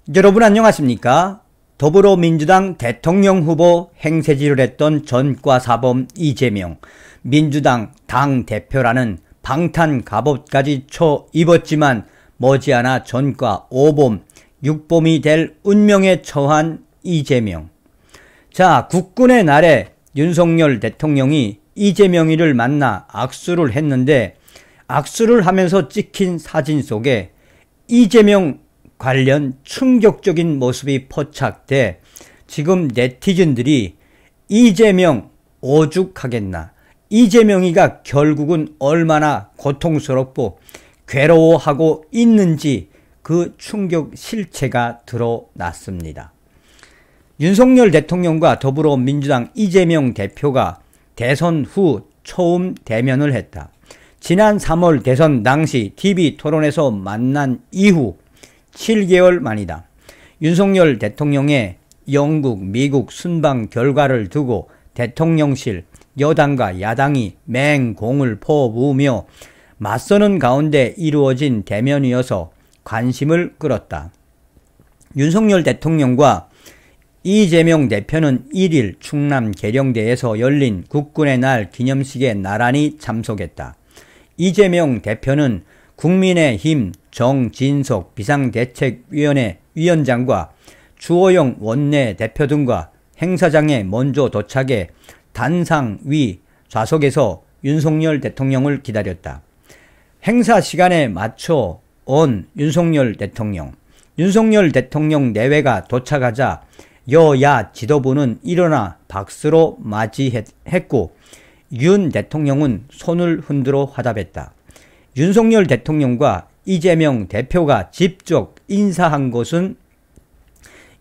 여러분 안녕하십니까? 더불어민주당 대통령 후보 행세지를 했던 전과사범 이재명, 민주당 당대표라는 방탄 갑옷까지 입었지만 머지않아 전과 5범, 6범이 될 운명에 처한 이재명. 자, 국군의 날에 윤석열 대통령이 이재명이를 만나 악수를 했는데 악수를 하면서 찍힌 사진 속에 이재명 관련 충격적인 모습이 포착돼 지금 네티즌들이 이재명 오죽하겠나, 이재명이가 결국은 얼마나 고통스럽고 괴로워하고 있는지 그 충격 실체가 드러났습니다. 윤석열 대통령과 더불어민주당 이재명 대표가 대선 후 처음 대면을 했다. 지난 3월 대선 당시 TV토론에서 만난 이후 7개월 만이다. 윤석열 대통령의 영국, 미국 순방 결과를 두고 대통령실, 여당과 야당이 맹공을 퍼부으며 맞서는 가운데 이루어진 대면이어서 관심을 끌었다. 윤석열 대통령과 이재명 대표는 1일 충남 계령대에서 열린 국군의 날 기념식에 나란히 참석했다. 이재명 대표는 국민의힘 정진석 비상대책위원회 위원장과 주호영 원내대표 등과 행사장에 먼저 도착해 단상 위 좌석에서 윤석열 대통령을 기다렸다. 행사 시간에 맞춰 온 윤석열 대통령 내외가 도착하자 여야 지도부는 일어나 박수로 맞이했고 윤 대통령은 손을 흔들어 화답했다. 윤석열 대통령과 이재명 대표가 직접 인사한 것은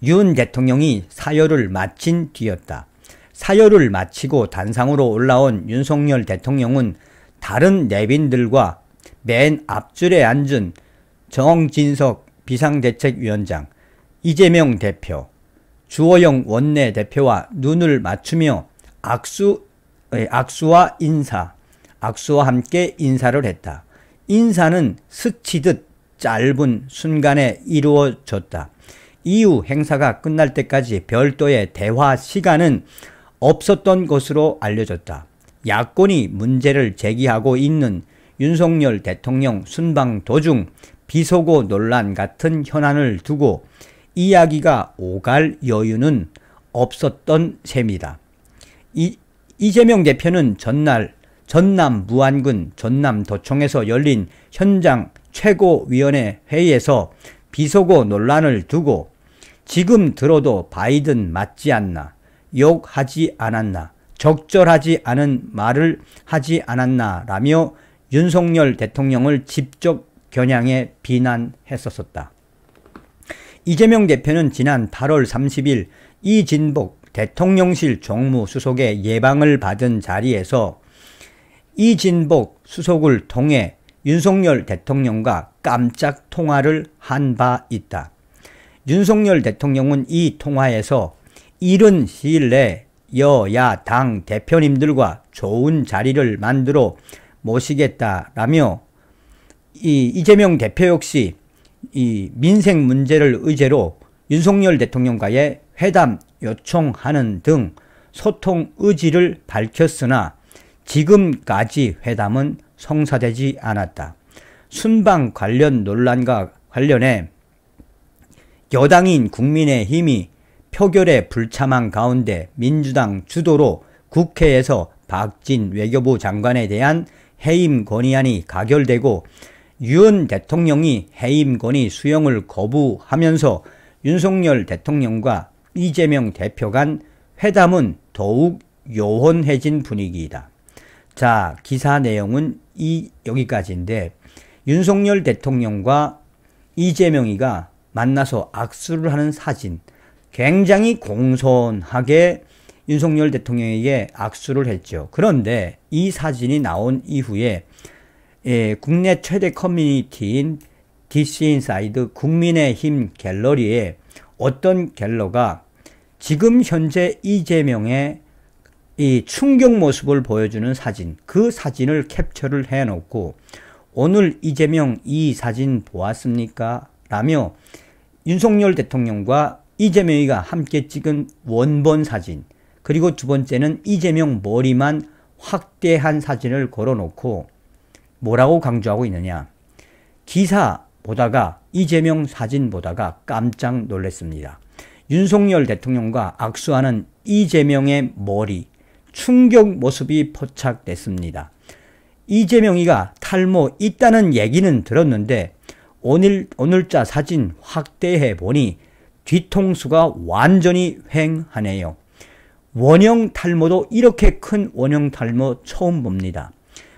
윤 대통령이 사열을 마친 뒤였다. 사열을 마치고 단상으로 올라온 윤석열 대통령은 다른 내빈들과 맨 앞줄에 앉은 정진석 비상대책위원장, 이재명 대표, 주호영 원내대표와 눈을 맞추며 악수와 함께 인사를 했다. 인사는 스치듯 짧은 순간에 이루어졌다. 이후 행사가 끝날 때까지 별도의 대화 시간은 없었던 것으로 알려졌다. 야권이 문제를 제기하고 있는 윤석열 대통령 순방 도중 비속어 논란 같은 현안을 두고 이야기가 오갈 여유는 없었던 셈이다. 이재명 대표는 전날 전남 무안군 전남도청에서 열린 현장 최고위원회 회의에서 비속어 논란을 두고 지금 들어도 바이든 맞지 않나, 욕하지 않았나, 적절하지 않은 말을 하지 않았나 라며 윤석열 대통령을 직접 겨냥해 비난했었다. 이재명 대표는 지난 8월 30일 이진복 대통령실 정무수석의 예방을 받은 자리에서 이진복 수석을 통해 윤석열 대통령과 깜짝 통화를 한 바 있다. 윤석열 대통령은 이 통화에서 이른 시일 내 여야 당 대표님들과 좋은 자리를 만들어 모시겠다라며 이재명 대표 역시 이 민생 문제를 의제로 윤석열 대통령과의 회담 요청하는 등 소통 의지를 밝혔으나 지금까지 회담은 성사되지 않았다. 순방 관련 논란과 관련해 여당인 국민의힘이 표결에 불참한 가운데 민주당 주도로 국회에서 박진 외교부 장관에 대한 해임 건의안이 가결되고 윤 대통령이 해임 건의 수용을 거부하면서 윤석열 대통령과 이재명 대표 간 회담은 더욱 요원해진 분위기이다. 자, 기사 내용은 여기까지인데 윤석열 대통령과 이재명이가 만나서 악수를 하는 사진, 굉장히 공손하게 윤석열 대통령에게 악수를 했죠. 그런데 이 사진이 나온 이후에 국내 최대 커뮤니티인 DC인사이드 국민의힘 갤러리에 어떤 갤러가 지금 현재 이재명의 이 충격 모습을 보여주는 사진, 그 사진을 캡처를 해놓고 오늘 이재명 이 사진 보았습니까? 라며 윤석열 대통령과 이재명이가 함께 찍은 원본 사진, 그리고 두 번째는 이재명 머리만 확대한 사진을 걸어놓고 뭐라고 강조하고 있느냐. 기사 보다가 이재명 사진 보다가 깜짝 놀랐습니다. 윤석열 대통령과 악수하는 이재명의 머리, 충격 모습이 포착됐습니다. 이재명이가 탈모 있다는 얘기는 들었는데 오늘자 사진 확대해 보니 뒤통수가 완전히 휑하네요. 원형 탈모도 이렇게 큰 원형 탈모 처음 봅니다.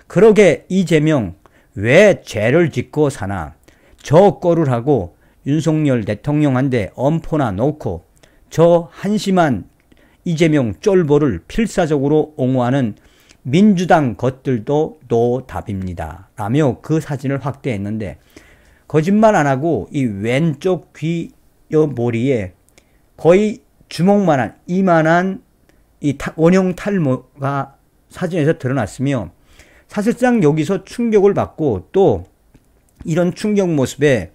그러게 이재명 왜 죄를 짓고 사나. 저 꼴을 하고 윤석열 대통령한테 엄포나 놓고 저 한심한 이재명 쫄보를 필사적으로 옹호하는 민주당 것들도 노답입니다. 라며 그 사진을 확대했는데, 거짓말 안 하고 이 왼쪽 귀 머리에 거의 주먹만한 이만한 이 원형 탈모가 사진에서 드러났으며, 사실상 여기서 충격을 받고 또 이런 충격 모습에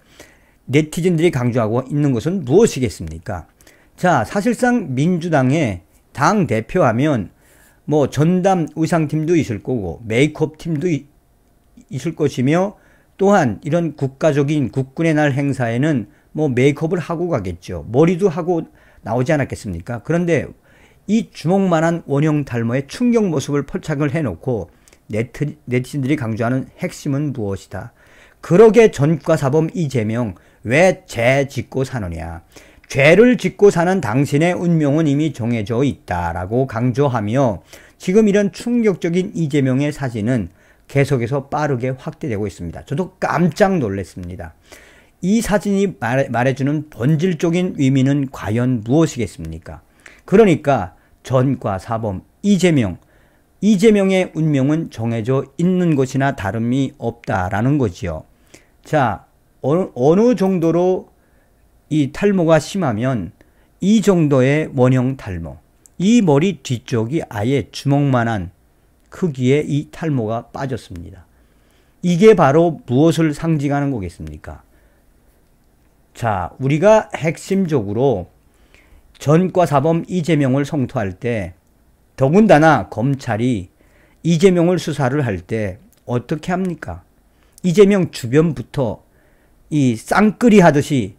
네티즌들이 강조하고 있는 것은 무엇이겠습니까? 자, 사실상 민주당의 당 대표하면 뭐 전담 의상팀도 있을 거고 메이크업 팀도 있을 것이며, 또한 이런 국가적인 국군의 날 행사에는 뭐 메이크업을 하고 가겠죠. 머리도 하고 나오지 않았겠습니까? 그런데 이 주먹만한 원형 탈모의 충격 모습을 포착을 해놓고 네티즌들이 강조하는 핵심은 무엇이다? 그러게 전과사범 이재명 왜 죄 짓고 사느냐. 죄를 짓고 사는 당신의 운명은 이미 정해져 있다라고 강조하며, 지금 이런 충격적인 이재명의 사진은 계속해서 빠르게 확대되고 있습니다. 저도 깜짝 놀랐습니다. 이 사진이 말해주는 본질적인 의미는 과연 무엇이겠습니까? 그러니까 전과사범 이재명의 운명은 정해져 있는 것이나 다름이 없다라는 거지요. 자, 어느 정도로 이 탈모가 심하면 이 정도의 원형 탈모, 이 머리 뒤쪽이 아예 주먹만한 크기의 이 탈모가 빠졌습니다. 이게 바로 무엇을 상징하는 거겠습니까? 자, 우리가 핵심적으로 전과사범 이재명을 성토할 때, 더군다나 검찰이 이재명을 수사를 할 때 어떻게 합니까? 이재명 주변부터 이 쌍끌이 하듯이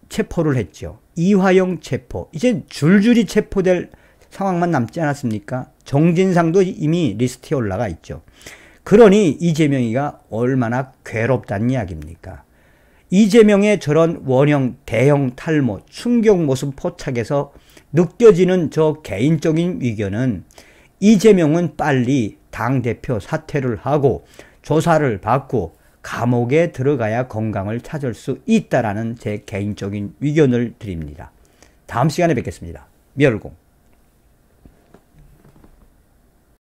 체포를 했죠. 이화영 체포. 이제 줄줄이 체포될 상황만 남지 않았습니까? 정진상도 이미 리스트에 올라가 있죠. 그러니 이재명이가 얼마나 괴롭다는 이야기입니까? 이재명의 저런 원형 대형 탈모 충격 모습 포착에서 느껴지는 저 개인적인 의견은, 이재명은 빨리 당대표 사퇴를 하고 조사를 받고 감옥에 들어가야 건강을 찾을 수 있다라는 제 개인적인 의견을 드립니다. 다음 시간에 뵙겠습니다. 미열공.